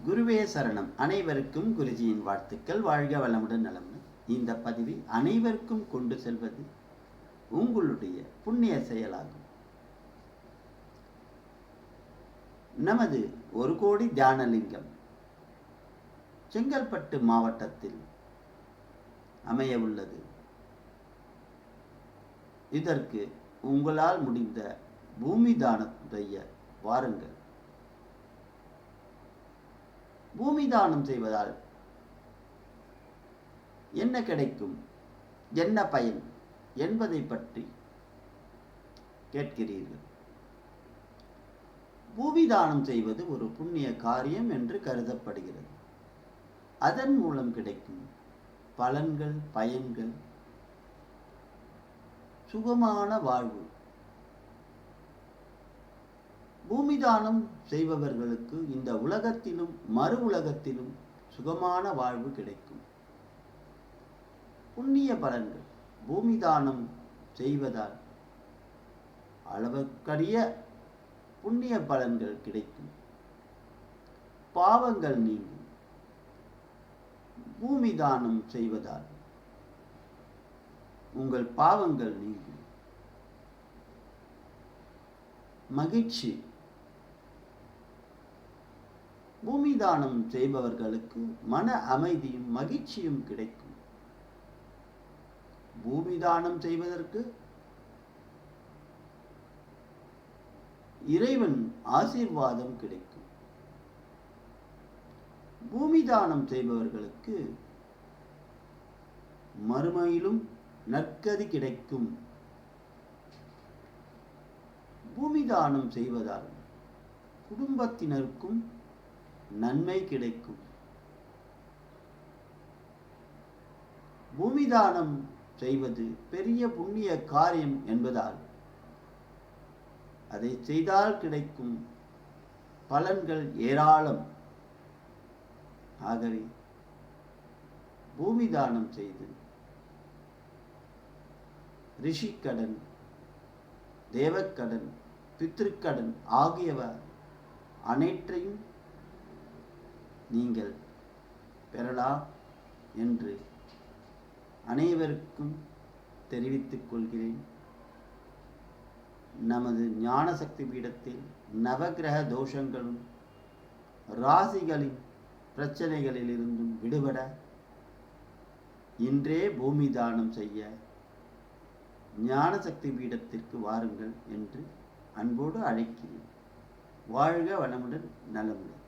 குருவே சரணம். அனைவருக்கும் குருஜியின் வாழ்த்துக்கள். வாழ்க வளமுடன் நலமுடன். இந்த பதிவை அனைவருக்கும் கொண்டு செல்வது உங்களுடைய புண்ணிய செயலாகும். நமது 1 கோடி தியானலிங்கம் செங்கல்பட்டு மாவட்டத்தில் அமைய உள்ளது. இதற்கு உங்களால் முடிந்த பூமி தானத்தை வாருங்கள். பூமி தானம் செய்வதால் என்ன கிடைக்கும், என்ன பயன் என்பதை பற்றி கேட்கிறீர்கள். பூமி தானம் செய்வது ஒரு புண்ணிய காரியம் என்று கருதப்படுகிறது. அதன் மூலம் கிடைக்கும் பலன்கள், பயன்கள், சுகமான வாழ்வு. பூமி தானம் செய்பவர்களுக்கு இந்த உலகத்திலும் மறு உலகத்திலும் சுகமான வாழ்வு கிடைக்கும். புண்ணிய பலன்கள். பூமி தானம் செய்வதால் அளவுக்கரிய புண்ணிய பலன்கள் கிடைக்கும். பாவங்கள் நீங்கும். பூமி தானம் செய்வதால் உங்கள் பாவங்கள் நீங்கும். மகிழ்ச்சி. பூமி தானம் செய்பவர்களுக்கு மன அமைதியும் மகிழ்ச்சியும் கிடைக்கும். பூமி தானம் செய்வதற்கு இறைவன் ஆசீர்வாதம் கிடைக்கும். பூமி தானம் செய்பவர்களுக்கு மறுமையிலும் நற்கதி கிடைக்கும். பூமி தானம் செய்வதால் குடும்பத்தினருக்கும் நன்மை கிடைக்கும். பூமி தானம் செய்வது பெரிய புண்ணிய காரியம் என்பதால் அதை செய்தால் கிடைக்கும் பலன்கள் ஏராளம். ஆகவே பூமி தானம் செய்து ரிஷிக்கடன், தேவக்கடன், பித்ருக்கடன் ஆகியவ அனைத்தையும் நீங்கள் பெறலாம் என்று அனைவருக்கும் தெரிவித்துக் கொள்கிறேன். நமது ஞான சக்தி பீடத்தில் நவகிரக தோஷங்களும் ராசிகளின் பிரச்சனைகளிலிருந்தும் விடுபட இன்றே பூமி தானம் செய்ய ஞான சக்தி பீடத்திற்கு வாருங்கள் என்று அன்போடு அழைக்கிறேன். வாழ்க வளமுடன் நலமுடன்.